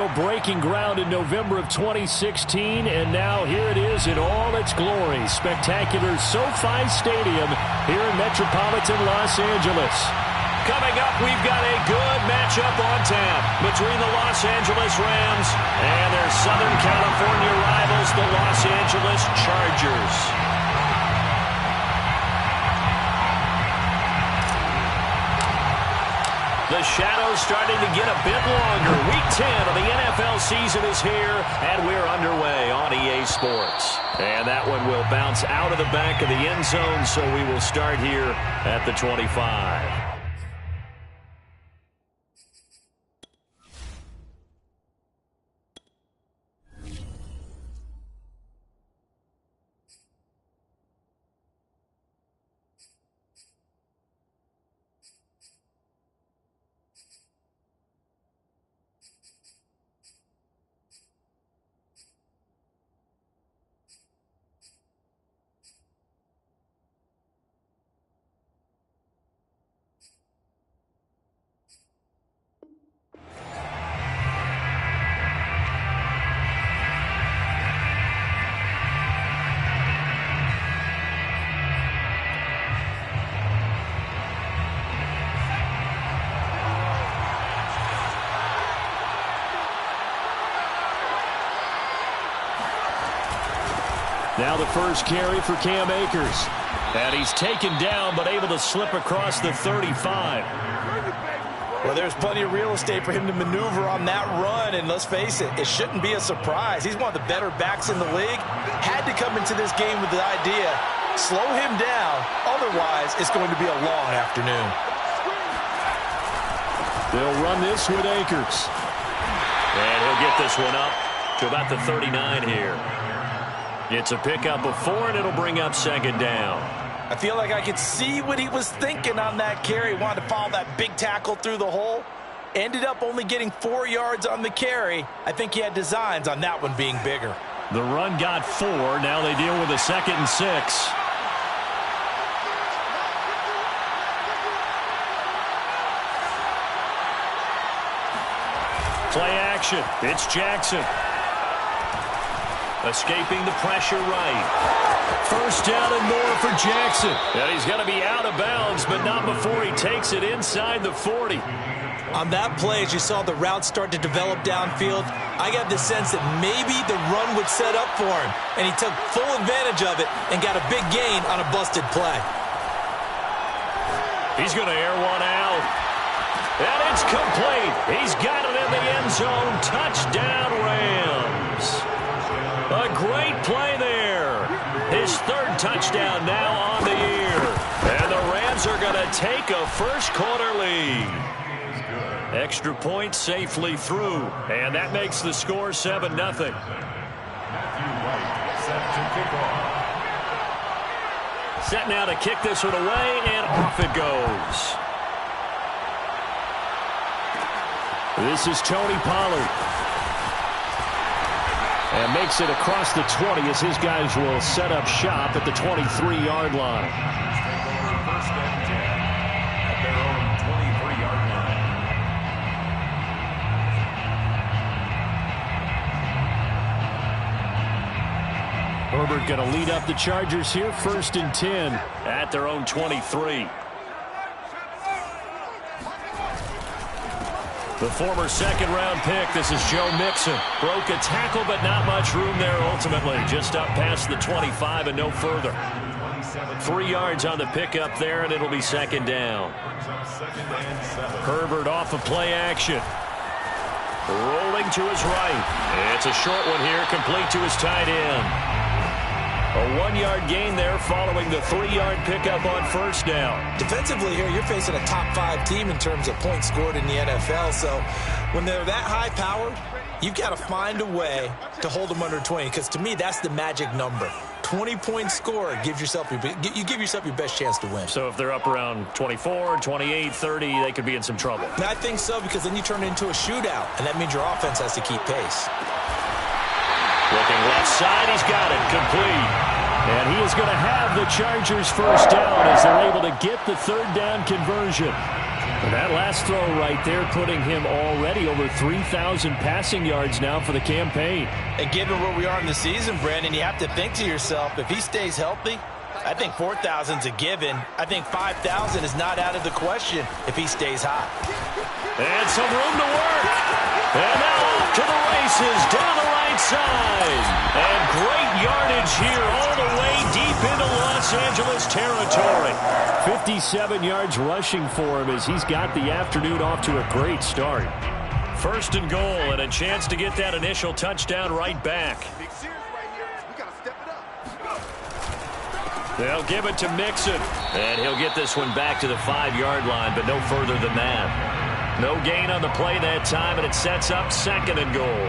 Breaking ground in November of 2016, and now here it is in all its glory. Spectacular SoFi Stadium here in metropolitan Los Angeles. Coming up, we've got a good matchup on tap between the Los Angeles Rams and their Southern California rivals, the Los Angeles Chargers. The shadow's starting to get a bit longer. Week 10 of the NFL season is here, and we're underway on EA Sports. And that one will bounce out of the back of the end zone, so we will start here at the 25. Now the first carry for Cam Akers. And he's taken down, but able to slip across the 35. Well, there's plenty of real estate for him to maneuver on that run, and let's face it, it shouldn't be a surprise. He's one of the better backs in the league. Had to come into this game with the idea, slow him down, otherwise it's going to be a long afternoon. They'll run this with Akers. And he'll get this one up to about the 39 here. It's a pickup of 4, and it'll bring up second down. I feel like I could see what he was thinking on that carry. He wanted to follow that big tackle through the hole. Ended up only getting 4 yards on the carry. I think he had designs on that one being bigger. The run got 4. Now they deal with a 2nd and 6. Play action. It's Jackson. Escaping the pressure right. First down and more for Jackson. And he's going to be out of bounds, but not before he takes it inside the 40. On that play, as you saw the route start to develop downfield, I got the sense that maybe the run would set up for him, and he took full advantage of it and got a big gain on a busted play. He's going to air one out. And it's complete. He's got it in the end zone. Touchdown, Rams. A great play there. His 3rd touchdown now on the year. And the Rams are going to take a first-quarter lead. Extra point safely through. And that makes the score 7-0. Matthew White set to kick off. Set now to kick this one away, and off it goes. This is Tony Pollard. And makes it across the 20 as his guys will set up shop at the 23-yard line. First and 10 at their own 23-yard line. Herbert going to lead up the Chargers here, 1st and 10 at their own 23. The former 2nd-round pick, this is Joe Mixon. Broke a tackle, but not much room there ultimately. Just up past the 25 and no further. 3 yards on the pickup there, and it'll be 2nd down. Herbert off of play action. Rolling to his right. It's a short one here, complete to his tight end. A 1-yard gain there following the 3-yard pickup on first down. Defensively here, you're facing a top 5 team in terms of points scored in the NFL. So when they're that high-powered, you've got to find a way to hold them under 20. Because to me, that's the magic number. 20-point score, you give yourself your best chance to win. So if they're up around 24, 28, 30, they could be in some trouble. And I think so, because then you turn it into a shootout, and that means your offense has to keep pace. Looking left side, he's got it, complete. And he is going to have the Chargers first down as they're able to get the 3rd down conversion. And that last throw right there putting him already over 3,000 passing yards now for the campaign. And given where we are in the season, Brandon, you have to think to yourself, if he stays healthy, I think 4,000's a given. I think 5,000 is not out of the question if he stays hot. And some room to work. And now off to the races down the right side. And great yardage here all the way deep into Los Angeles territory. 57 yards rushing for him as he's got the afternoon off to a great start. First and goal and a chance to get that initial touchdown right back. They'll give it to Mixon. And he'll get this one back to the 5-yard line, but no further than that. No gain on the play that time, and it sets up second and goal.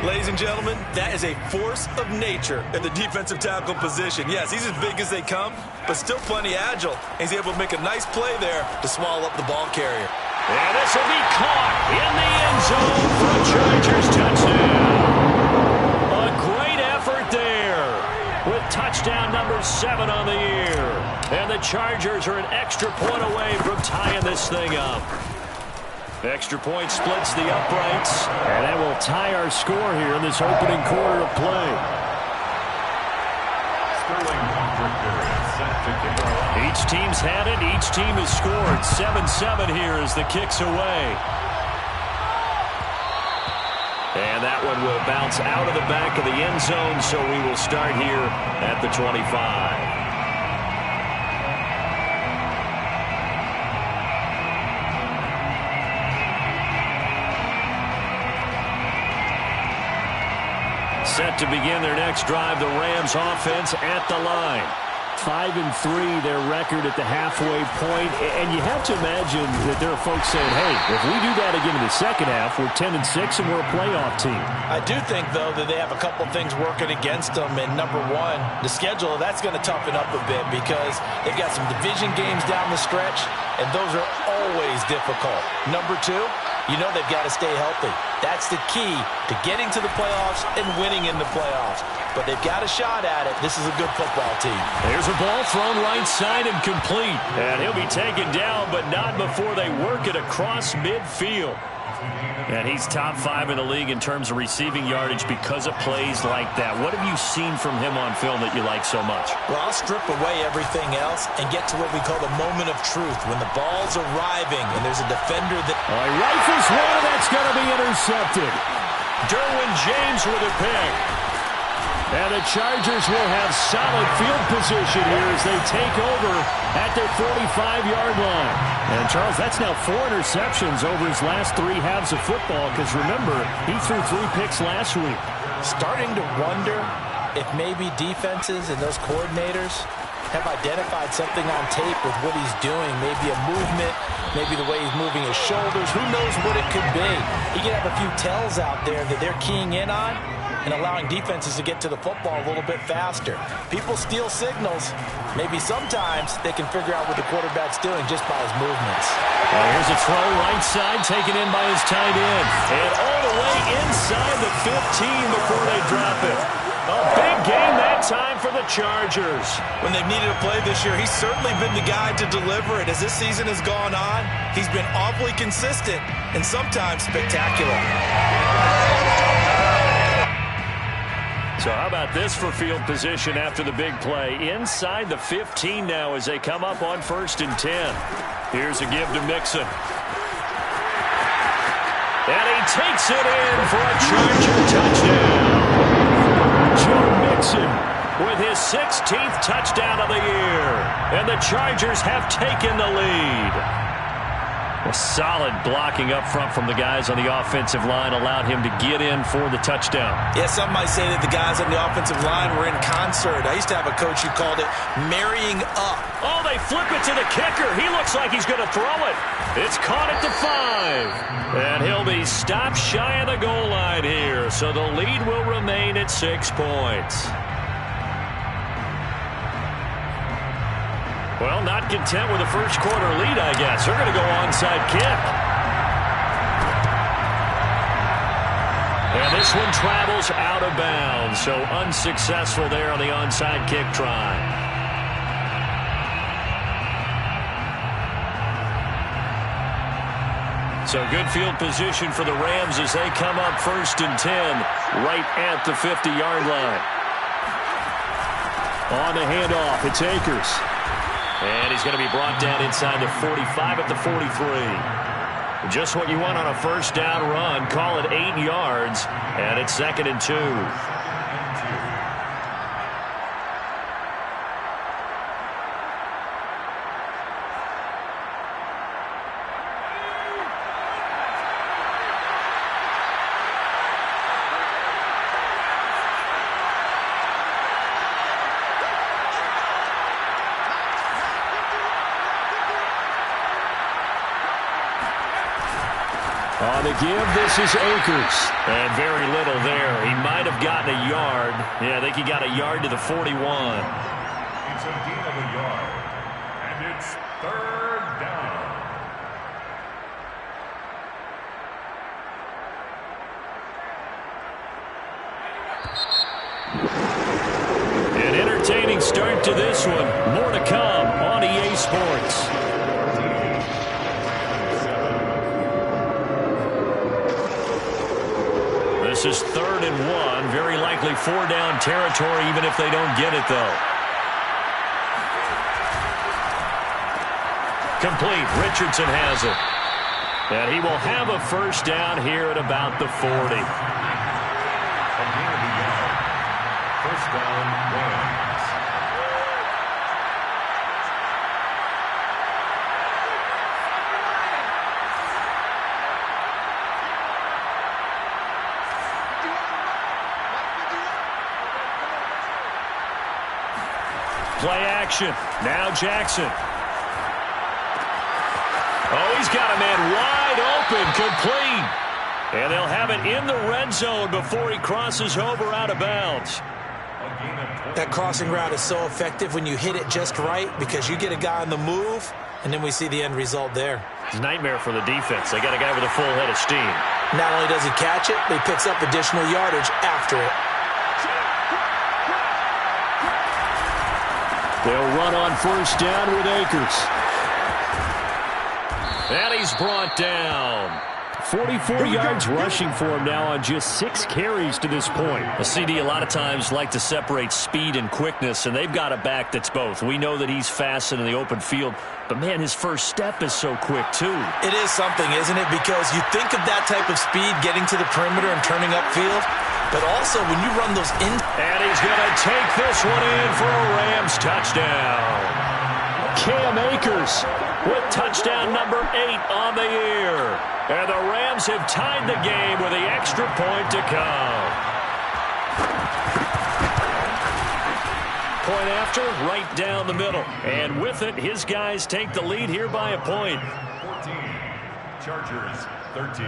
Ladies and gentlemen, that is a force of nature in the defensive tackle position. Yes, he's as big as they come, but still plenty agile. He's able to make a nice play there to swallow up the ball carrier. And this will be caught in the end zone for a Chargers touchdown. A great effort there with touchdown number 7 on the year. And the Chargers are an extra point away from tying this thing up. Extra point splits the uprights, and that will tie our score here in this opening quarter of play. Each team's had it. Each team has scored. 7-7 here as the kick's away. And that one will bounce out of the back of the end zone, so we will start here at the 25. Set to begin their next drive, the Rams offense at the line. 5-3 their record at the halfway point, and you have to imagine that there are folks saying, hey, if we do that again in the second half, we're 10-6 and we're a playoff team. I do think, though, that they have a couple things working against them, and number one, the schedule, that's going to toughen up a bit because they've got some division games down the stretch, and those are always difficult. Number two, you know they've got to stay healthy. That's the key to getting to the playoffs and winning in the playoffs. But they've got a shot at it. This is a good football team. There's a ball thrown right side and complete. And he'll be taken down, but not before they work it across midfield. And he's top 5 in the league in terms of receiving yardage because of plays like that. What have you seen from him on film that you like so much? Well, I'll strip away everything else and get to what we call the moment of truth. When the ball's arriving and there's a defender that... He rifles one, and that's going to be intercepted. Derwin James with a pick. And the Chargers will have solid field position here as they take over at their 45-yard line. And, Charles, that's now 4 interceptions over his last 3 halves of football because, remember, he threw 3 picks last week. Starting to wonder if maybe defenses and those coordinators have identified something on tape with what he's doing. Maybe a movement, maybe the way he's moving his shoulders. Who knows what it could be? He could have a few tells out there that they're keying in on and allowing defenses to get to the football a little bit faster. People steal signals. Maybe sometimes they can figure out what the quarterback's doing just by his movements. Here's a throw right side taken in by his tight end. And all the way inside the 15 before they drop it. A big game that time for the Chargers. When they've needed a play this year, he's certainly been the guy to deliver it. As this season has gone on, he's been awfully consistent and sometimes spectacular. So how about this for field position after the big play? Inside the 15 now as they come up on 1st and 10. Here's a give to Mixon. And he takes it in for a Charger touchdown. Joe Mixon with his 16th touchdown of the year. And the Chargers have taken the lead. A solid blocking up front from the guys on the offensive line allowed him to get in for the touchdown. Yeah, some might say that the guys on the offensive line were in concert. I used to have a coach who called it marrying up. Oh, they flip it to the kicker. He looks like he's going to throw it. It's caught at the 5. And he'll be stopped shy of the goal line here. So the lead will remain at 6 points. Well, not content with the first quarter lead, I guess. They're going to go onside kick. And this one travels out of bounds, so unsuccessful there on the onside kick try. So good field position for the Rams as they come up 1st and 10 right at the 50-yard line. On the handoff, it's Akers. And he's going to be brought down inside the 45 at the 43. Just what you want on a first down run. Call it 8 yards, and it's 2nd and 2. On the give, this is Akers. And very little there. He might have gotten a yard. Yeah, I think he got a yard to the 41. It's a gain of a yard. And it's 3rd down. An entertaining start to this one. More to come on EA Sports. This is 3rd and 1. Very likely 4-down territory, even if they don't get it, though. Complete. Richardson has it. And he will have a first down here at about the 40. A gain of a yard. First down, Rams. Play action. Now Jackson. Oh, he's got a man wide open, complete. And they'll have it in the red zone before he crosses over out of bounds. That crossing route is so effective when you hit it just right because you get a guy on the move, and then we see the end result there. It's a nightmare for the defense. They got a guy with a full head of steam. Not only does he catch it, but he picks up additional yardage after it. They'll run on first down with Akers. And he's brought down. 44 yards rushing for him now on just 6 carries to this point. A CD a lot of times like to separate speed and quickness, and they've got a back that's both. We know that he's fast in the open field, but, man, his first step is so quick, too. It is something, isn't it? Because you think of that type of speed getting to the perimeter and turning upfield, but also when you run those in... And he's going to take this one in for a Rams touchdown. Cam Akers with touchdown number 8 on the year. And the Rams have tied the game with the extra point to come. Point after, right down the middle. And with it, his guys take the lead here by a point. 14. Chargers, 13.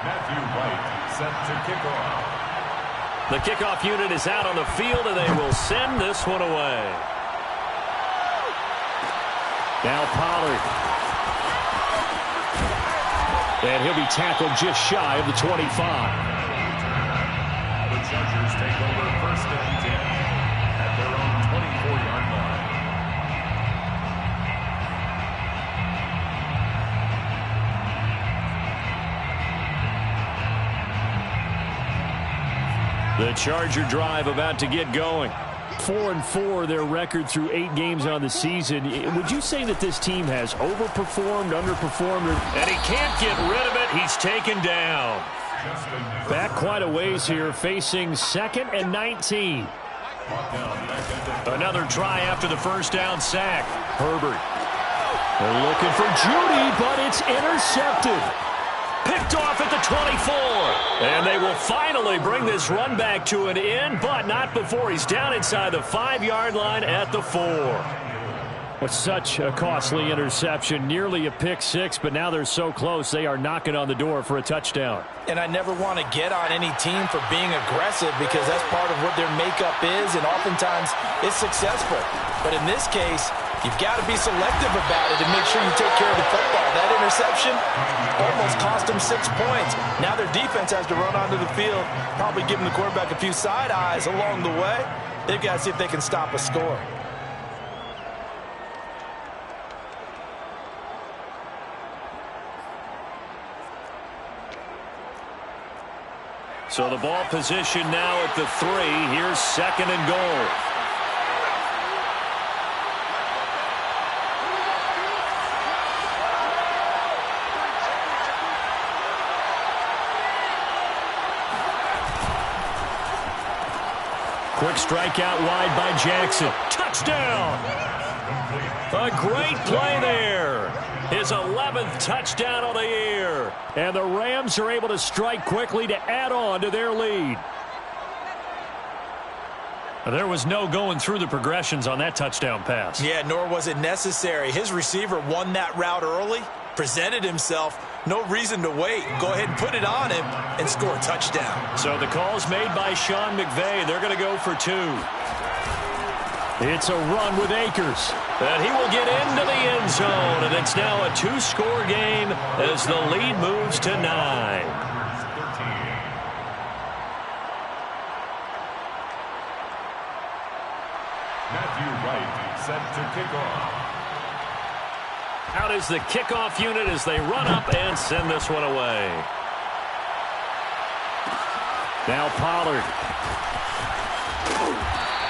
Matthew White set to kick off. The kickoff unit is out on the field, and they will send this one away. Now Pollard. And he'll be tackled just shy of the 25. The Chargers take over 1st and 10 at their own 24-yard line. The Charger drive about to get going. 4-4 their record through 8 games on the season. Would you say that this team has overperformed, underperformed? And he can't get rid of it. He's taken down. Back quite a ways here, facing 2nd and 19. Another try after the first down sack. Herbert. They're looking for Judy, but it's intercepted. Picked off at the 24. And they will finally bring this run back to an end, but not before he's down inside the 5-yard line at the 4. With such a costly interception, nearly a pick 6, but now they're so close they are knocking on the door for a touchdown. And I never want to get on any team for being aggressive because that's part of what their makeup is, and oftentimes it's successful. But in this case, you've got to be selective about it and make sure you take care of the football. That interception almost cost them 6 points. Now their defense has to run onto the field, probably giving the quarterback a few side eyes along the way. They've got to see if they can stop a score. So the ball position now at the 3. Here's 2nd and goal. Quick strike out wide by Jackson. Touchdown! A great play there. His 11th touchdown of the year. And the Rams are able to strike quickly to add on to their lead. There was no going through the progressions on that touchdown pass. Yeah, nor was it necessary. His receiver won that route early, presented himself. No reason to wait. Go ahead and put it on him and score a touchdown. So the call's made by Sean McVay. They're going to go for 2. It's a run with Akers. And he will get into the end zone. And it's now a 2-score game as the lead moves to 9. Matthew Wright set to kick off. Out is the kickoff unit as they run up and send this one away. Now Pollard.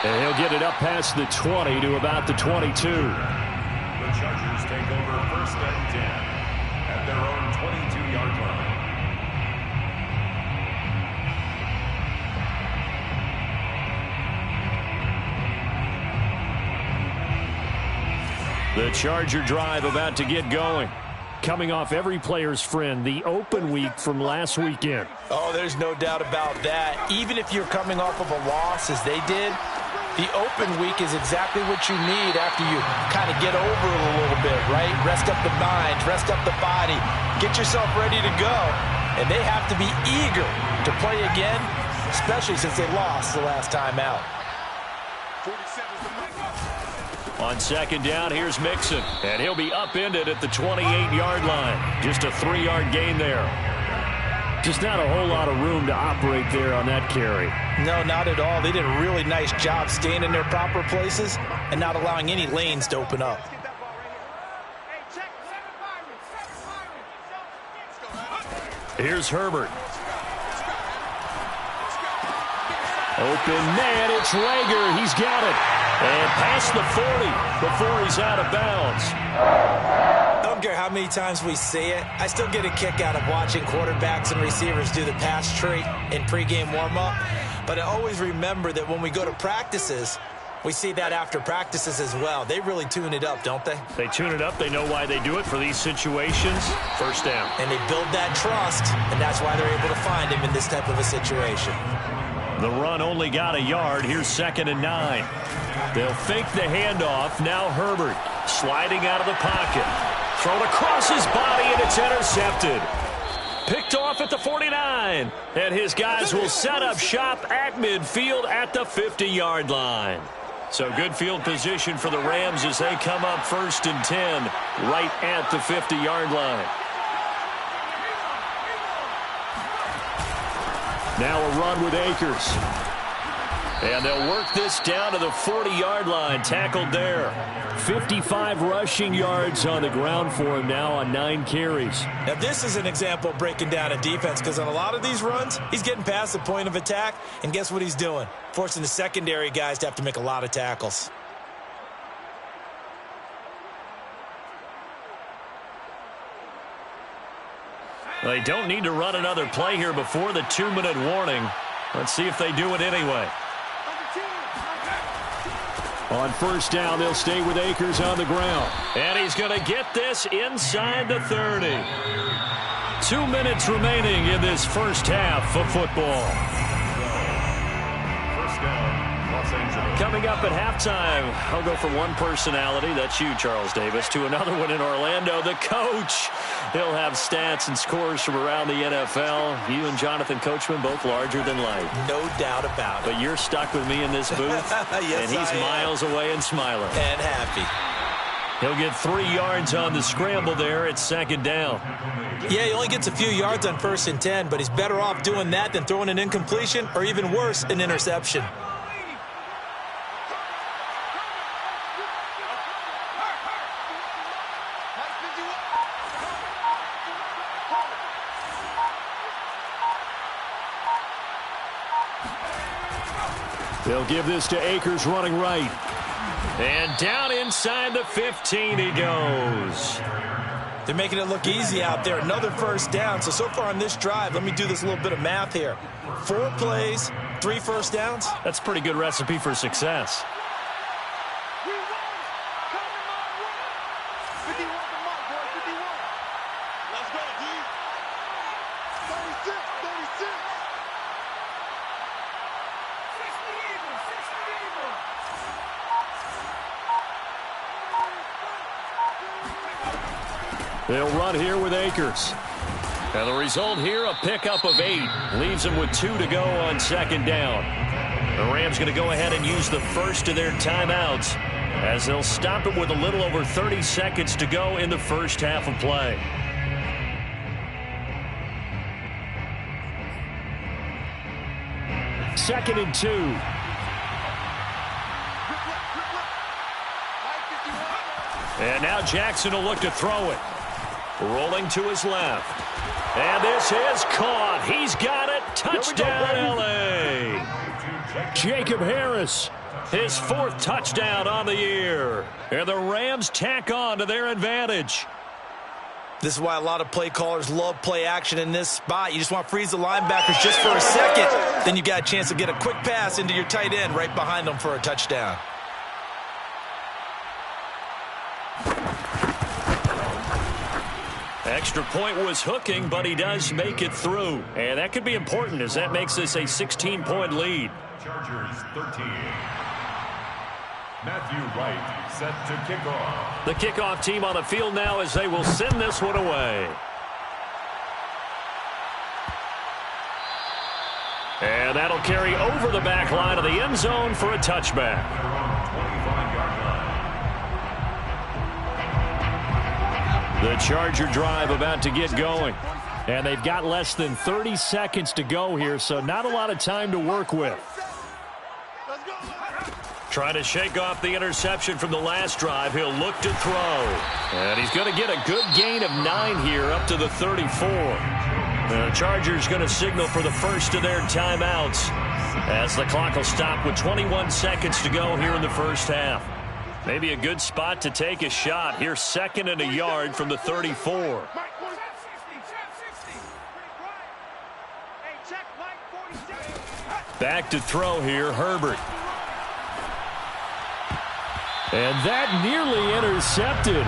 And he'll get it up past the 20 to about the 22. The Chargers take over 1st and 10 at their own 22-yard line. The Charger drive about to get going. Coming off every player's friend, the open week from last weekend. Oh, there's no doubt about that. Even if you're coming off of a loss as they did, the open week is exactly what you need after you kind of get over it a little bit, right? Rest up the mind, rest up the body, get yourself ready to go. And they have to be eager to play again, especially since they lost the last time out. On 2nd down, here's Mixon. And he'll be upended at the 28-yard line. Just a 3-yard gain there. Just not a whole lot of room to operate there on that carry. No, not at all. They did a really nice job staying in their proper places and not allowing any lanes to open up. Here's Herbert. Open man, it's Rager. He's got it. And past the 40 before he's out of bounds. I don't care how many times we see it. I still get a kick out of watching quarterbacks and receivers do the pass tree in pregame warm-up. But I always remember that when we go to practices, we see that after practices as well. They really tune it up, don't they? They tune it up. They know why they do it for these situations. 1st down. And they build that trust, and that's why they're able to find him in this type of a situation. The run only got a yard. Here's 2nd and 9. They'll fake the handoff. Now Herbert sliding out of the pocket. Thrown across his body, and it's intercepted. Picked off at the 49. And his guys will set up shop at midfield at the 50-yard line. So good field position for the Rams as they come up 1st and 10 right at the 50-yard line. Now a run with Akers. And they'll work this down to the 40-yard line. Tackled there. 55 rushing yards on the ground for him now on 9 carries. Now this is an example of breaking down a defense, because on a lot of these runs, he's getting past the point of attack, and guess what he's doing? Forcing the secondary guys to have to make a lot of tackles. They don't need to run another play here before the 2-minute warning. Let's see if they do it anyway. On 1st down, they'll stay with Akers on the ground. And he's going to get this inside the 30. 2 minutes remaining in this first half of football. 1st down, Los Angeles. Coming up at halftime, I'll go from one personality, that's you, Charles Davis, to another one in Orlando, the coach. He'll have stats and scores from around the NFL. You and Jonathan Coachman, both larger than life. No doubt about it. But you're stuck with me in this booth, yes, and he's miles away and smiling. And happy. He'll get 3 yards on the scramble there at 2nd down. Yeah, he only gets a few yards on 1st and 10, but he's better off doing that than throwing an incompletion or even worse, an interception. They'll give this to Akers running right. And down inside the 15 he goes. They're making it look easy out there. Another first down. So far on this drive, let me do this little bit of math here. 4 plays, 3 first downs. That's a pretty good recipe for success. They'll run here with Akers. And the result here, a pickup of 8. Leaves them with 2 to go on second down. The Rams going to go ahead and use the first of their timeouts as they'll stop it with a little over 30 seconds to go in the first half of play. Second and 2. And now Jackson will look to throw it. Rolling to his left. And this is caught. He's got it. Touchdown, L.A. Jacob Harris, his 4th touchdown on the year. And the Rams tack on to their advantage. This is why a lot of play callers love play action in this spot. You just want to freeze the linebackers just for a second. Then you got a chance to get a quick pass into your tight end right behind them for a touchdown. Extra point was hooking, but he does make it through. And that could be important as that makes this a 16-point lead. Chargers 13. Matthew Wright set to kick off. The kickoff team on the field now as they will send this one away. And that'll carry over the back line of the end zone for a touchback. The Charger drive about to get going. And they've got less than 30 seconds to go here, so not a lot of time to work with. Trying to shake off the interception from the last drive. He'll look to throw. And he's going to get a good gain of 9 here up to the 34. The Chargers going to signal for the first of their timeouts as the clock will stop with 21 seconds to go here in the first half. Maybe a good spot to take a shot. Here, 2nd and a yard from the 34. Back to throw here, Herbert. And that nearly intercepted.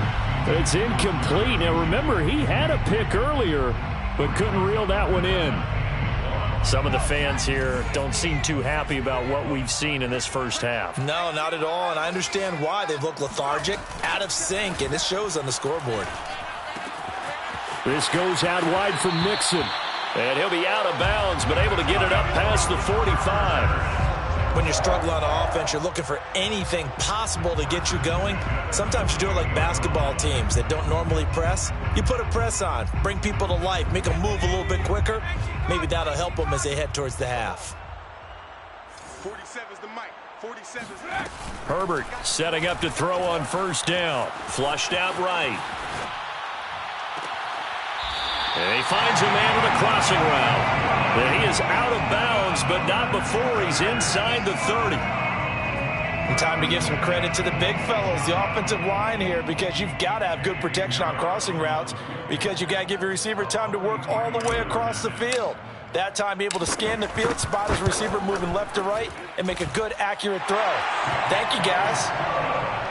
It's incomplete. Now, remember, he had a pick earlier, but couldn't reel that one in. Some of the fans here don't seem too happy about what we've seen in this first half. No, not at all, and I understand why. They've looked lethargic, out of sync, and this shows on the scoreboard. This goes out wide for Mixon. And he'll be out of bounds, but able to get it up past the 45. When you're struggling on offense, you're looking for anything possible to get you going. Sometimes you do it like basketball teams that don't normally press. You put a press on, bring people to life, make them move a little bit quicker. Maybe that'll help them as they head towards the half. 47's the mic. 47's the mic. Herbert setting up to throw on first down. Flushed out right. And he finds a man with a crossing route. And he is out of bounds, but not before he's inside the 30. And time to give some credit to the big fellows, the offensive line here, because you've got to have good protection on crossing routes because you've got to give your receiver time to work all the way across the field. That time, be able to scan the field, spot his receiver moving left to right, and make a good, accurate throw. Thank you, guys.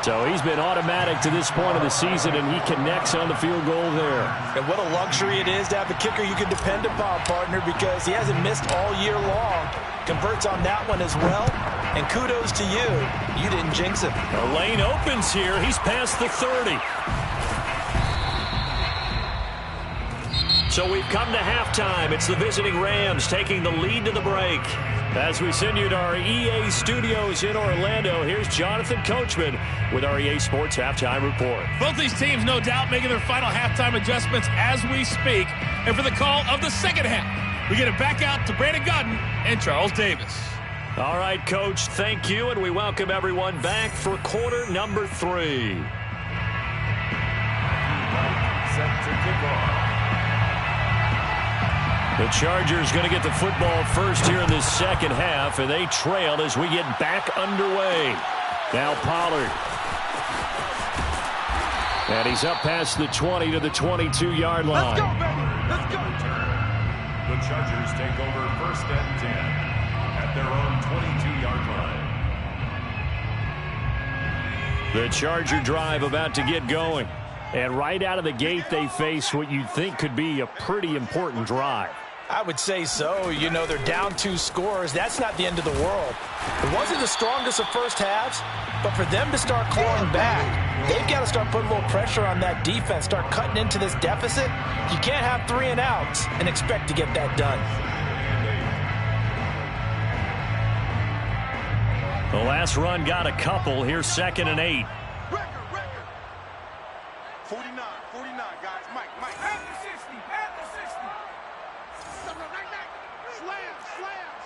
So he's been automatic to this point of the season, and he connects on the field goal there. And what a luxury it is to have a kicker you can depend upon, partner, because he hasn't missed all year long. Converts on that one as well. And kudos to you. You didn't jinx him. The lane opens here. He's past the 30. So we've come to halftime. It's the visiting Rams taking the lead to the break. As we send you to our EA studios in Orlando, here's Jonathan Coachman with our EA Sports Halftime Report. Both these teams, no doubt, making their final halftime adjustments as we speak. And for the call of the second half, we get it back out to Brandon Gaudin and Charles Davis. All right, Coach, thank you, and we welcome everyone back for quarter number 3. Set to kick off. The Chargers going to get the football first here in this second half, and they trail as we get back underway. Now Pollard. And he's up past the 20 to the 22-yard line. Let's go, baby. Let's go. The Chargers take over first and 10 at their own 22-yard line. The Charger drive about to get going. And right out of the gate, they face what you'd think could be a pretty important drive. I would say so. You know, they're down 2 scores. That's not the end of the world. It wasn't the strongest of first halves, but for them to start clawing back, they've got to start putting a little pressure on that defense, start cutting into this deficit. You can't have 3 and outs and expect to get that done. The last run got a couple. Here's 2nd and 8. 49, guys. Mike. At the 60.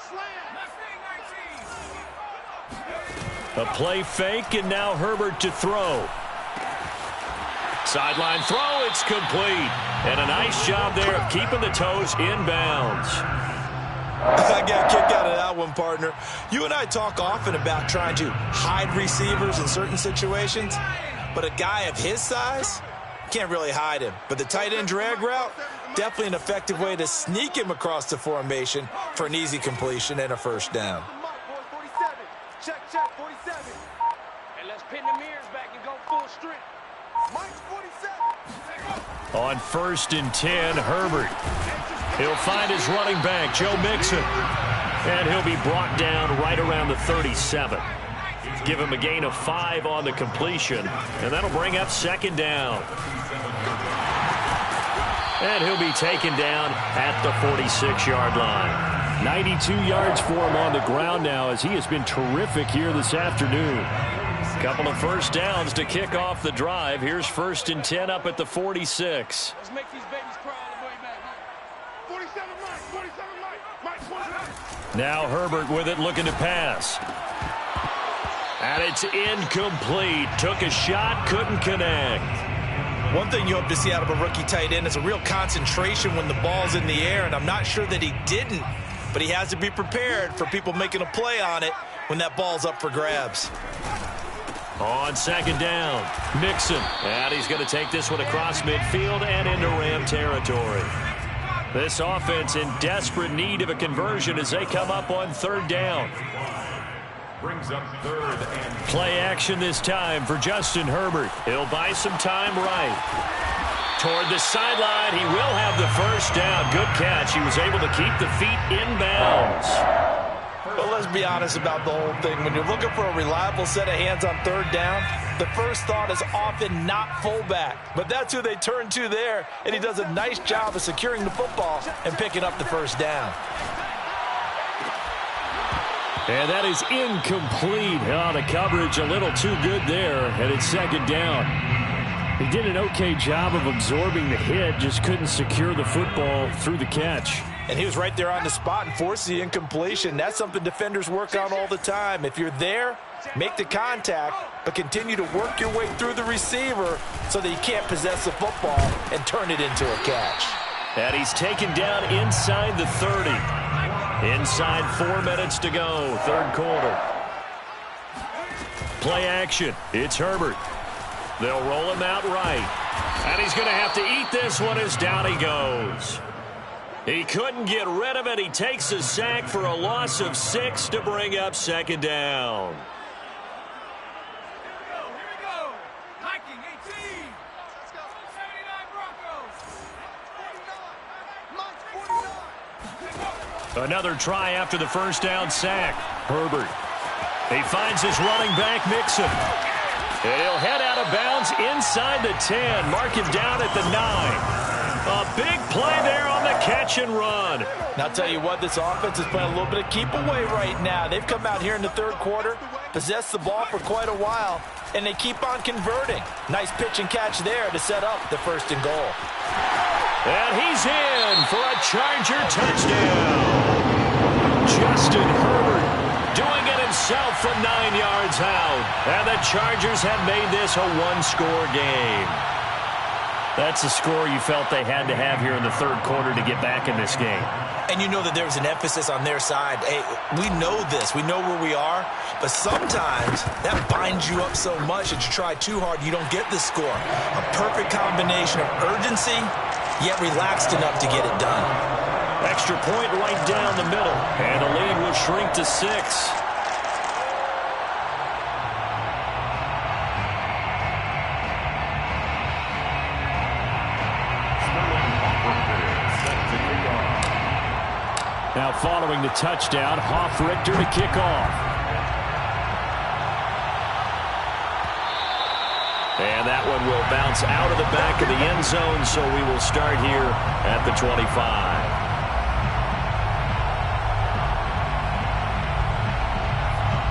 Slam. A play fake, and now Herbert to throw. Sideline throw, it's complete. And a nice job there of keeping the toes in bounds. I got a kick out of that one, partner. You and I talk often about trying to hide receivers in certain situations, but a guy of his size can't really hide him. But the tight end drag route, definitely an effective way to sneak him across the formation for an easy completion and a first down. 47. Check, 47. And let's pin the mirrors back and go full strength. Mike's 47. On 1st and 10, Herbert. He'll find his running back, Joe Mixon. And he'll be brought down right around the 37. Give him a gain of 5 on the completion. And that'll bring up 2nd down. And he'll be taken down at the 46-yard line. 92 yards for him on the ground now as he has been terrific here this afternoon. Couple of first downs to kick off the drive. Here's 1st and 10 up at the 46. Let's make these babies cry all the way back. 47 Mike. 47. Now Herbert with it, looking to pass. And it's incomplete. Took a shot, couldn't connect. One thing you hope to see out of a rookie tight end is a real concentration when the ball's in the air, and I'm not sure that he didn't, but he has to be prepared for people making a play on it when that ball's up for grabs. On 2nd down, Mixon. And he's going to take this one across midfield and into Ram territory. This offense in desperate need of a conversion as they come up on 3rd down. Brings up 3rd and Play action this time for Justin Herbert. He'll buy some time right. Toward the sideline, he will have the first down. Good catch. He was able to keep the feet in bounds. But let's be honest about the whole thing. When you're looking for a reliable set of hands on 3rd down, the first thought is often not fullback. But that's who they turn to there, and he does a nice job of securing the football and picking up the first down. And that is incomplete. Oh, the coverage a little too good there, and it's 2nd down. He did an okay job of absorbing the hit, just couldn't secure the football through the catch. And he was right there on the spot and forced the incompletion. That's something defenders work on all the time. If you're there, make the contact, but continue to work your way through the receiver so that you can't possess the football and turn it into a catch. And he's taken down inside the 30. Inside 4 minutes to go, 3rd quarter. Play action. It's Herbert. They'll roll him out right. And he's going to have to eat this one as down he goes. He couldn't get rid of it. He takes a sack for a loss of 6 to bring up 2nd down. Here we go. Hiking 18. Let's go. 79 Broncos. 49. Mike's 49. Another try after the first down sack. Herbert. He finds his running back, Mixon. And he'll head out of bounds inside the 10. Mark him down at the 9. A big play there on the catch and run. And I'll tell you what, this offense is playing a little bit of keep away right now. They've come out here in the 3rd quarter, possessed the ball for quite a while, and they keep on converting. Nice pitch and catch there to set up the 1st and goal. And he's in for a Charger touchdown. Justin Herbert doing it himself from 9 yards out. And the Chargers have made this a 1-score game. That's a score you felt they had to have here in the third quarter to get back in this game. And you know that there was an emphasis on their side. Hey, we know this. We know where we are. But sometimes that binds you up so much that you try too hard, you don't get the score. A perfect combination of urgency, yet relaxed enough to get it done. Extra point right down the middle. And the lead will shrink to 6. Now following the touchdown, Hofrichter to kick off. And that one will bounce out of the back of the end zone, so we will start here at the 25.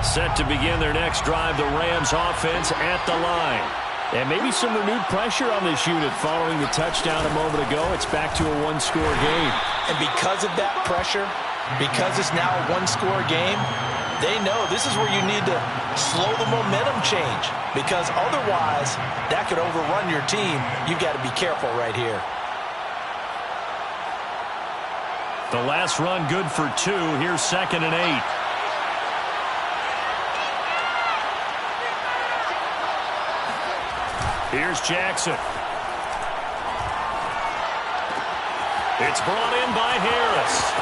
Set to begin their next drive, the Rams offense at the line. And maybe some renewed pressure on this unit following the touchdown a moment ago. It's back to a one-score game. And because of that pressure, because it's now a one-score game, they know this is where you need to slow the momentum change. Because otherwise, that could overrun your team. You've got to be careful right here. The last run good for 2. Here's 2nd and 8. Here's Jackson. It's brought in by Harris.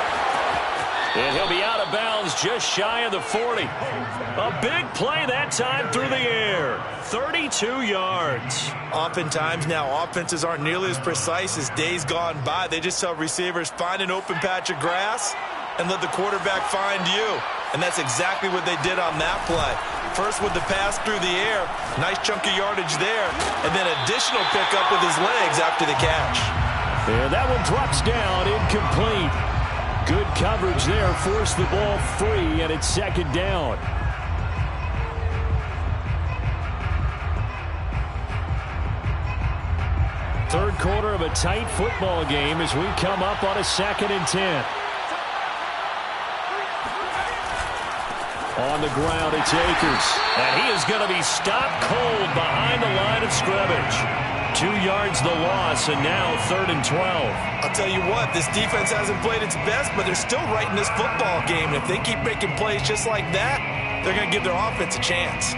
And he'll be out of bounds just shy of the 40. A big play that time through the air. 32 yards. Oftentimes now, offenses aren't nearly as precise as days gone by. They just tell receivers, find an open patch of grass and let the quarterback find you. And that's exactly what they did on that play. First with the pass through the air, nice chunk of yardage there, and then additional pickup with his legs after the catch. And that one drops down, incomplete. Good coverage there, forced the ball free, and it's 2nd down. Third quarter of a tight football game as we come up on a 2nd and 10. On the ground, it's Akers. And he is going to be stopped cold behind the line of scrimmage. 2 yards the loss, and now 3rd and 12. I'll tell you what, this defense hasn't played its best, but they're still right in this football game. If they keep making plays just like that, they're going to give their offense a chance.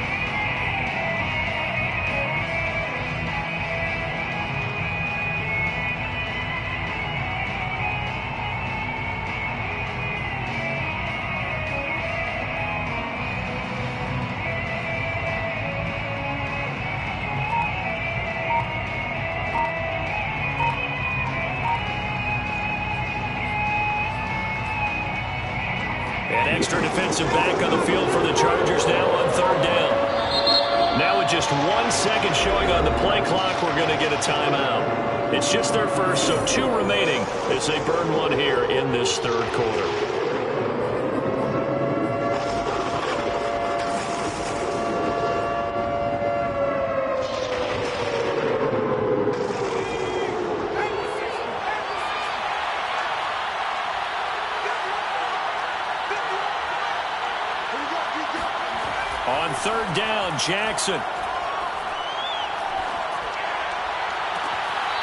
Extra defensive back on the field for the Chargers now on 3rd down. Now with just 1 second showing on the play clock, we're going to get a timeout. It's just their first, so 2 remaining as they burn one here in this 3rd quarter. On 3rd down, Jackson.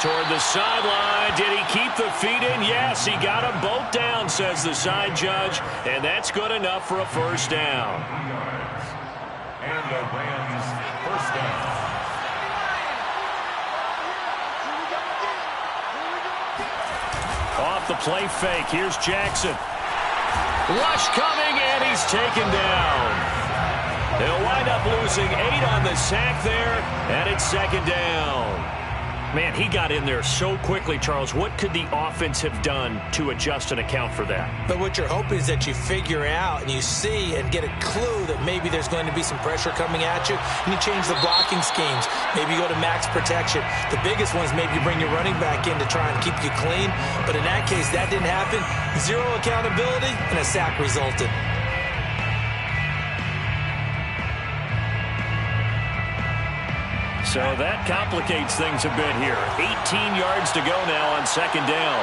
Toward the sideline. Did he keep the feet in? Yes, he got them both down, says the side judge. And that's good enough for a 1st down. And the Rams' 1st down. Off the play fake. Here's Jackson. Rush coming, and he's taken down. They'll wind up losing 8 on the sack there, and it's 2nd down. Man, he got in there so quickly, Charles. What could the offense have done to adjust and account for that? But what you're hoping is that you figure out and you see and get a clue that maybe there's going to be some pressure coming at you, and you change the blocking schemes. Maybe you go to max protection. The biggest one is maybe you bring your running back in to try and keep you clean. But in that case, that didn't happen. 0 accountability, and a sack resulted. So that complicates things a bit here. 18 yards to go now on 2nd down.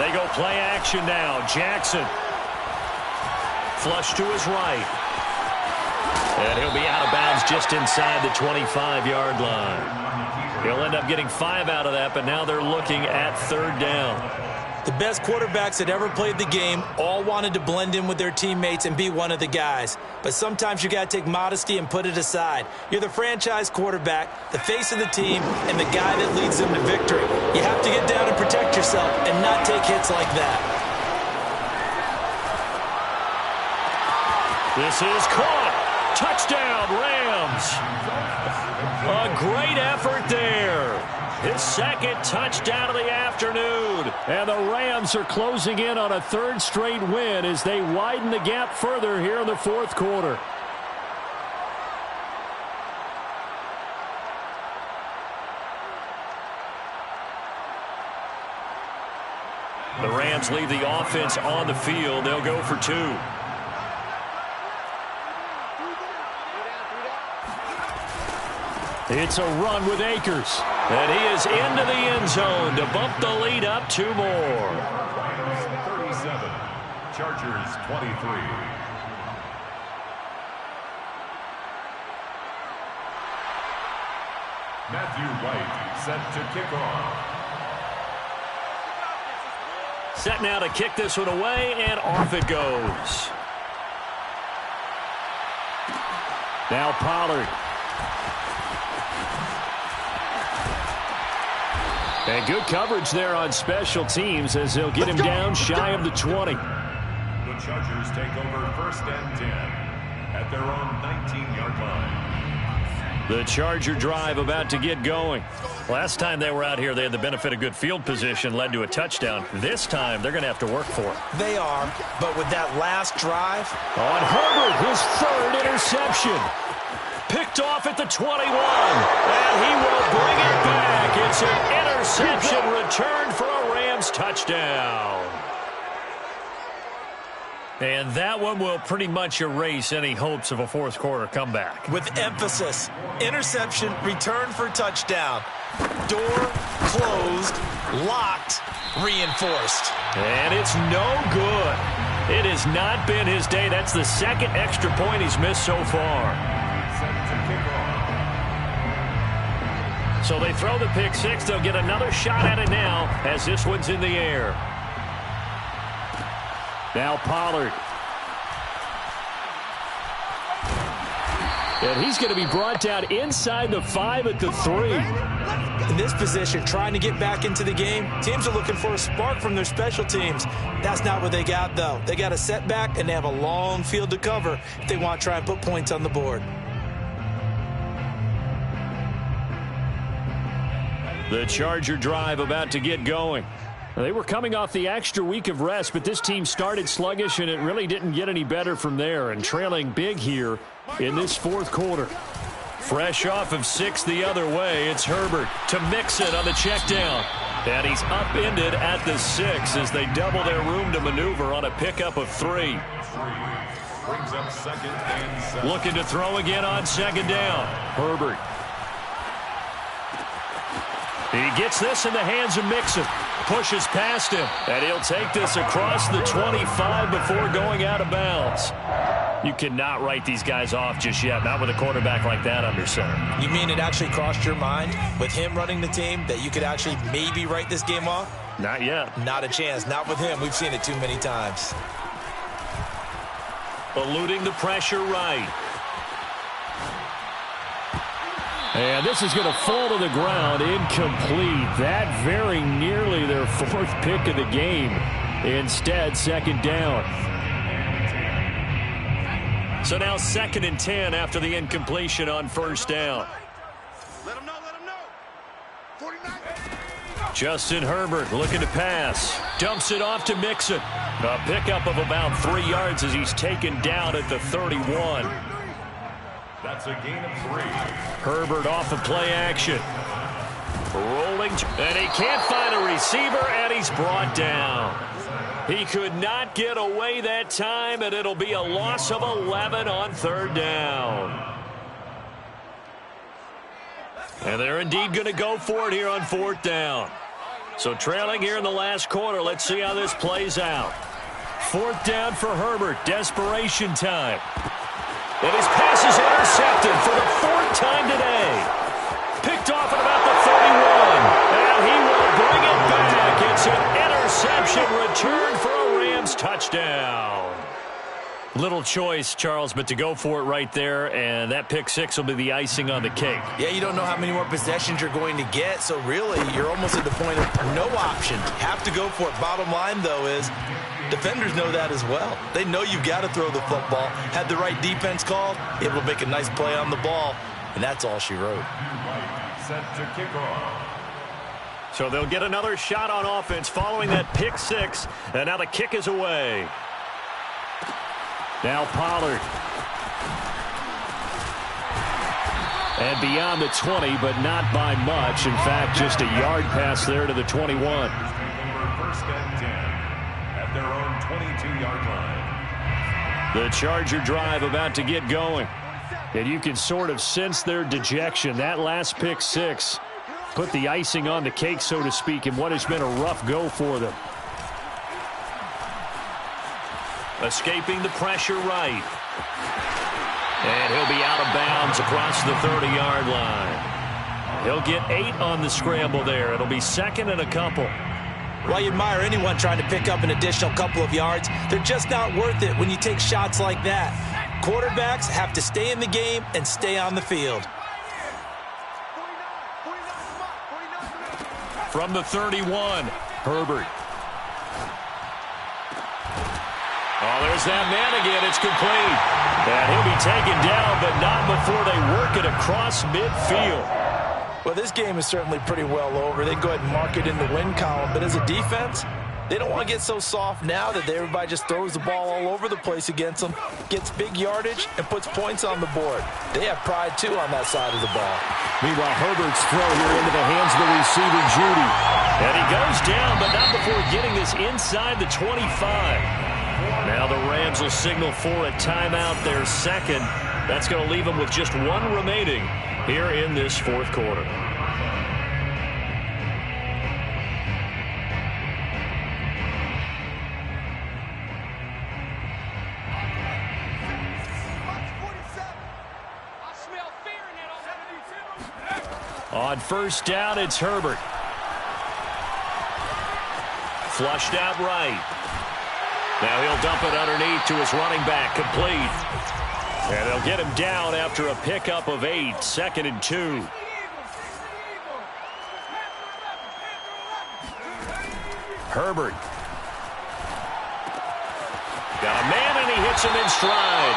They go play action now. Jackson Flush to his right. And he'll be out of bounds just inside the 25-yard line. He'll end up getting 5 out of that, but now they're looking at third down. The best quarterbacks that ever played the game all wanted to blend in with their teammates and be one of the guys. But sometimes you got to take modesty and put it aside. You're the franchise quarterback, the face of the team, and the guy that leads them to victory. You have to get down and protect yourself and not take hits like that. This is caught. Touchdown, Rams. A great effort there. His second touchdown of the afternoon. And the Rams are closing in on a third straight win as they widen the gap further here in the fourth quarter. The Rams leave the offense on the field. They'll go for 2. It's a run with Akers. And he is into the end zone to bump the lead up 2 more. Rams 37, Chargers 23. Matthew White set to kick off. Set now to kick this one away, and off it goes. Now Pollard. And good coverage there on special teams as they'll get him down shy of the 20. The Chargers take over first and 10 at their own 19-yard line. The Charger drive about to get going. Last time they were out here, they had the benefit of good field position, led to a touchdown. This time, they're going to have to work for it. They are, but with that last drive. On Herbert, his third interception. Picked off at the 21, and he will bring it back. It's an interception return for a Rams touchdown. And that one will pretty much erase any hopes of a fourth quarter comeback. With emphasis, interception, return for touchdown. Door closed, locked, reinforced. And it's no good. It has not been his day. That's the second extra point he's missed so far. So they throw the pick six. They'll get another shot at it now as this one's in the air. Now Pollard. And he's going to be brought down inside the 5 at the 3. In this position, trying to get back into the game, teams are looking for a spark from their special teams. That's not what they got, though. They got a setback, and they have a long field to cover if they want to try and put points on the board. The Charger drive about to get going. They were coming off the extra week of rest, but this team started sluggish, and it really didn't get any better from there, and trailing big here in this fourth quarter. Fresh off of 6 the other way, it's Herbert to Mixon on the check down. And he's upended at the 6 as they double their room to maneuver on a pickup of 3. Brings up second and 7. Looking to throw again on second down. Herbert. He gets this in the hands of Mixon. Pushes past him. And he'll take this across the 25 before going out of bounds. You cannot write these guys off just yet. Not with a quarterback like that under center. You mean it actually crossed your mind with him running the team that you could actually maybe write this game off? Not yet. Not a chance. Not with him. We've seen it too many times. Eluding the pressure right. And this is going to fall to the ground, incomplete. That very nearly their 4th pick of the game. Instead, second down. So now 2nd and 10 after the incompletion on first down. Let him know, let him know. 49. Justin Herbert looking to pass. Dumps it off to Mixon. A pickup of about 3 yards as he's taken down at the 31. That's a gain of 3. Herbert off of play action. Rolling, and he can't find a receiver, and he's brought down. He could not get away that time, and it'll be a loss of 11 on third down. And they're indeed going to go for it here on 4th down. So trailing here in the last quarter, let's see how this plays out. 4th down for Herbert. Desperation time. And his pass is intercepted for the 4th time today. Picked off at about the 31. And he will bring it back. It's an interception return for a Rams touchdown. Little choice, Charles, but to go for it right there, and that pick six will be the icing on the cake. Yeah, you don't know how many more possessions you're going to get, so really you're almost at the point of no option. Have to go for it. Bottom line, though, is defenders know that as well. They know you've got to throw the football. Had the right defense called, able to make a nice play on the ball, and that's all she wrote. Set to kick off. So they'll get another shot on offense following that pick six, and now the kick is away. Now Pollard. And beyond the 20, but not by much. In fact, just a yard pass there to the 21. First and 10 at their own 22-yard line. The Charger drive about to get going. And you can sort of sense their dejection. That last pick six put the icing on the cake, so to speak, in what has been a rough go for them. Escaping the pressure right. And he'll be out of bounds across the 30-yard line. He'll get 8 on the scramble there. It'll be 2nd and a couple. Well, you admire anyone trying to pick up an additional couple of yards. They're just not worth it when you take shots like that. Quarterbacks have to stay in the game and stay on the field. From the 31, Herbert. Oh, there's that man again. It's complete. And he'll be taken down, but not before they work it across midfield. Well, this game is certainly pretty well over. They go ahead and mark it in the win column. But as a defense, they don't want to get so soft now that everybody just throws the ball all over the place against them, gets big yardage, and puts points on the board. They have pride, too, on that side of the ball. Meanwhile, Herbert's throw here into the hands of the receiver, Judy. And he goes down, but not before getting this inside the 25. Now the Rams will signal for a timeout, their second. That's going to leave them with just one remaining here in this fourth quarter. On first down, it's Herbert. Flushed out right. Now he'll dump it underneath to his running back, complete. And they'll get him down after a pickup of 8, 2nd and 2. Herbert. Got a man, and he hits him in stride.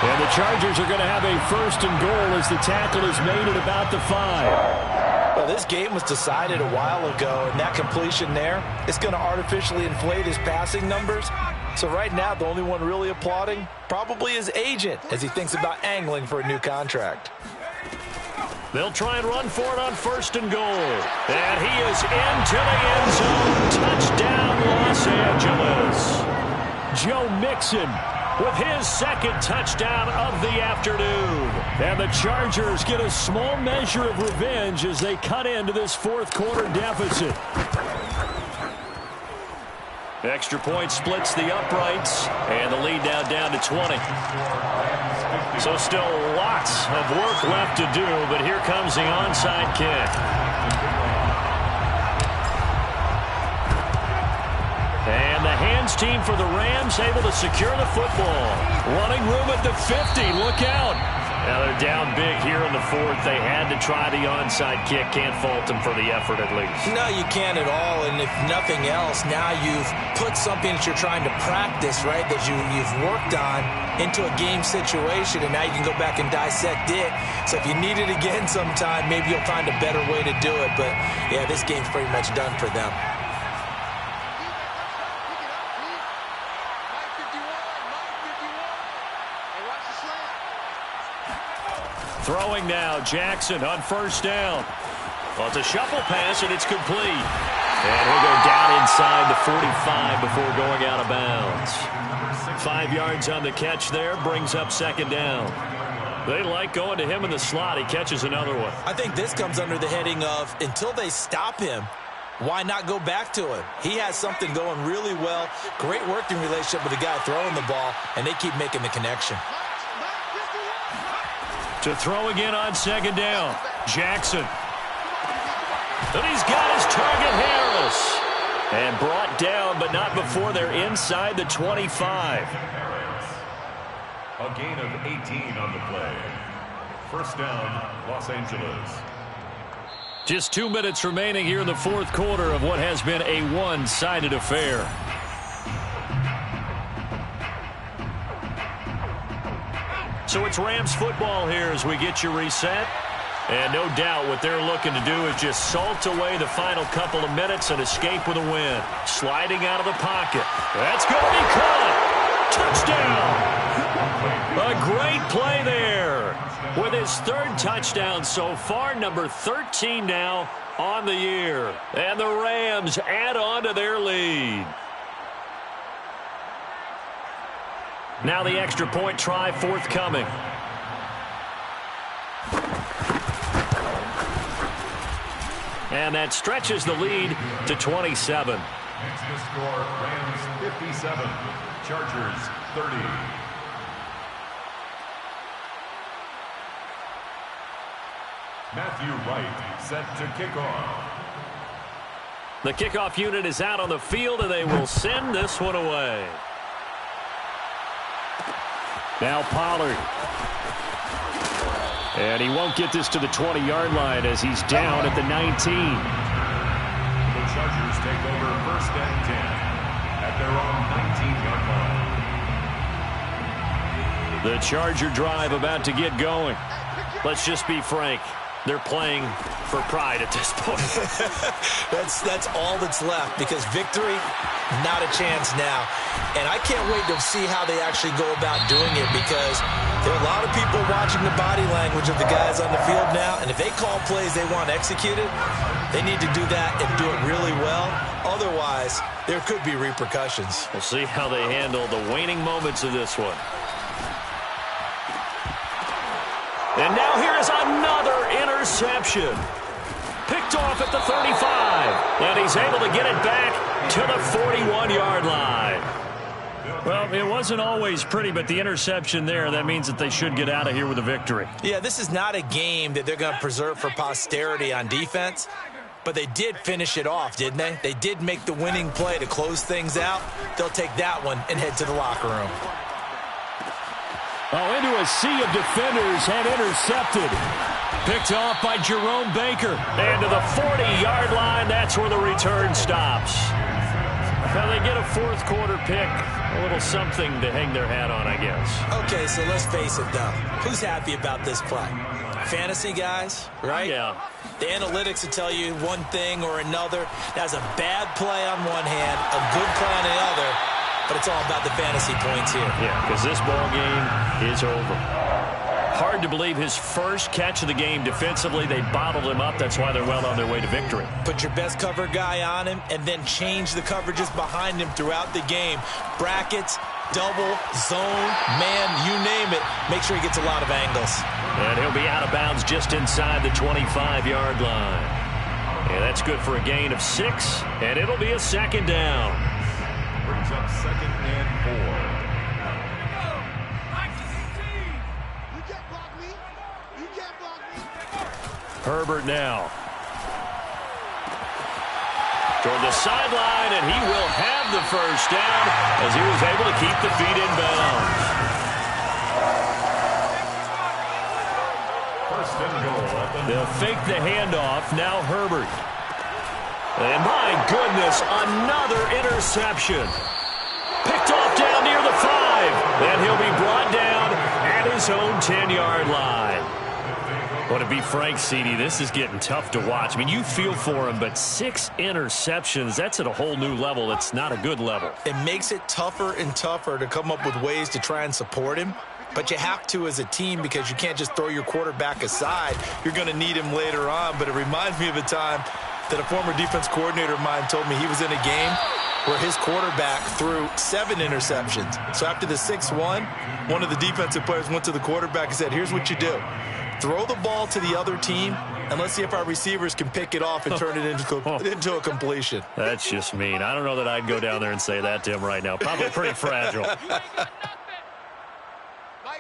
And the Chargers are going to have a 1st and goal as the tackle is made at about the 5. Well, this game was decided a while ago, and that completion there is going to artificially inflate his passing numbers. So right now, the only one really applauding probably his agent as he thinks about angling for a new contract. They'll try and run for it on 1st and goal. And he is into the end zone. Touchdown, Los Angeles. Joe Mixon with his 2nd touchdown of the afternoon. And the Chargers get a small measure of revenge as they cut into this fourth quarter deficit. Extra point splits the uprights, and the lead now down to 20. So still lots of work left to do, but here comes the onside kick. And the hands team for the Rams able to secure the football. Running room at the 50. Look out. Now they're down big here in the 4th. They had to try the onside kick. Can't fault them for the effort at least. No, you can't at all. And if nothing else, now you've put something that you're trying to practice, right, that you've worked on into a game situation, and now you can go back and dissect it. So if you need it again sometime, maybe you'll find a better way to do it. But, yeah, this game's pretty much done for them. Throwing now, Jackson on 1st down. Well, it's a shuffle pass, and it's complete. And he'll go down inside the 45 before going out of bounds. 5 yards on the catch there, brings up 2nd down. They like going to him in the slot. He catches another one. I think this comes under the heading of until they stop him, why not go back to him? He has something going really well. Great working relationship with the guy throwing the ball, and they keep making the connection. To throw again on second down, Jackson. And he's got his target, Harris. And brought down, but not before they're inside the 25. A gain of 18 on the play. First down, Los Angeles. Just 2 minutes remaining here in the fourth quarter of what has been a one-sided affair. So it's Rams football here as we get you reset. And no doubt what they're looking to do is just salt away the final couple of minutes and escape with a win. Sliding out of the pocket. That's going to be caught. Touchdown. A great play there. With his third touchdown so far, number 13 now on the year. And the Rams add on to their lead. Now the extra point try forthcoming. And that stretches the lead to 27. Next to score, Rams 57, Chargers 30. Matthew Wright set to kick off. The kickoff unit is out on the field, and they will send this one away. Now Pollard. And he won't get this to the 20-yard line as he's down at the 19. The Chargers take over first and 10 at their own 19-yard line. The Charger drive about to get going. Let's just be frank. They're playing for pride at this point. That's all that's left, because victory, not a chance now. And I can't wait to see how they actually go about doing it, because there are a lot of people watching the body language of the guys on the field now, and if they call plays they want executed, they need to do that and do it really well. Otherwise, there could be repercussions. We'll see how they handle the waning moments of this one. And now here is another interception. Picked off at the 35. And he's able to get it back to the 41-yard line. Well, it wasn't always pretty, but the interception there, that means that they should get out of here with a victory. Yeah, this is not a game that they're going to preserve for posterity on defense, but they did finish it off, didn't they? They did make the winning play to close things out. They'll take that one and head to the locker room. Oh, into a sea of defenders and intercepted. Picked off by Jerome Baker. And to the 40-yard line, that's where the return stops. Now they get a fourth quarter pick. A little something to hang their hat on, I guess. Okay, so let's face it, though. Who's happy about this play? Fantasy guys, right? Yeah. The analytics will tell you one thing or another. That's a bad play on one hand, a good play on the other. But it's all about the fantasy points here. Yeah, because this ball game is over. Hard to believe his first catch of the game defensively. They bottled him up. That's why they're well on their way to victory. Put your best cover guy on him and then change the coverages behind him throughout the game. Brackets, double, zone, man, you name it. Make sure he gets a lot of angles. And he'll be out of bounds just inside the 25-yard line. And that's good for a gain of 6, and it'll be a second down. Brings up second and 4. Herbert now. Toward the sideline, and he will have the first down as he was able to keep the feet in bounds. First and goal. They'll fake the handoff. Now Herbert. And my goodness, another interception. Picked off down near the 5. And he'll be brought down at his own 10-yard line. Well, to be frank, CD, this is getting tough to watch. I mean, you feel for him, but 6 interceptions, that's at a whole new level. It's not a good level. It makes it tougher and tougher to come up with ways to try and support him. But you have to as a team, because you can't just throw your quarterback aside. You're going to need him later on. But it reminds me of a time that a former defense coordinator of mine told me he was in a game where his quarterback threw 7 interceptions. So after the 6th one of the defensive players went to the quarterback and said, here's what you do. Throw the ball to the other team And let's see if our receivers can pick it off and turn it into a completion. That's just mean. I don't know that I'd go down there and say that to him right now. Probably pretty fragile. Mike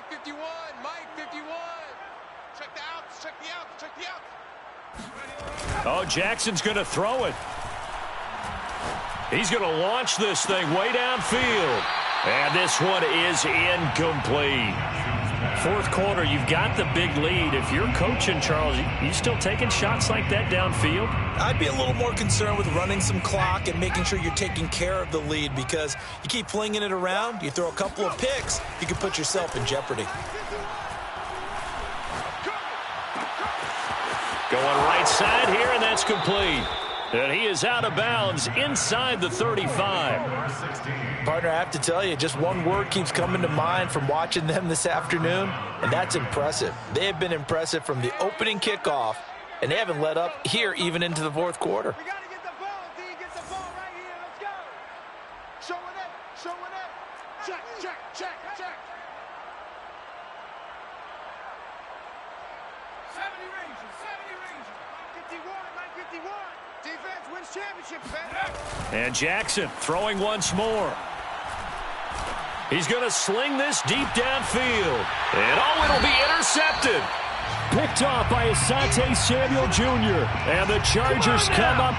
51, Mike 51. Check the outs, check the outs, check the outs. Oh, Jackson's going to throw it. He's going to launch this thing way downfield. And this one is incomplete. Fourth quarter, you've got the big lead. If you're coaching, Charles, you still taking shots like that downfield? I'd be a little more concerned with running some clock and making sure you're taking care of the lead, because you keep flinging it around, you throw a couple of picks, you can put yourself in jeopardy. Going right side here, and that's complete. And he is out of bounds inside the 35. Partner, I have to tell you, just one word keeps coming to mind from watching them this afternoon, and that's impressive. They have been impressive from the opening kickoff, and they haven't let up here even into the fourth quarter. We got to get the ball, D. Get the ball right here. Let's go. Show it up. Show it up. Check, check, check, check. 70 Rangers, 70 Rangers. 51, 51. Defense wins championship, man. And Jackson throwing once more. He's going to sling this deep downfield. And oh, it'll be intercepted. Picked off by Asante Samuel Jr. And the Chargers come up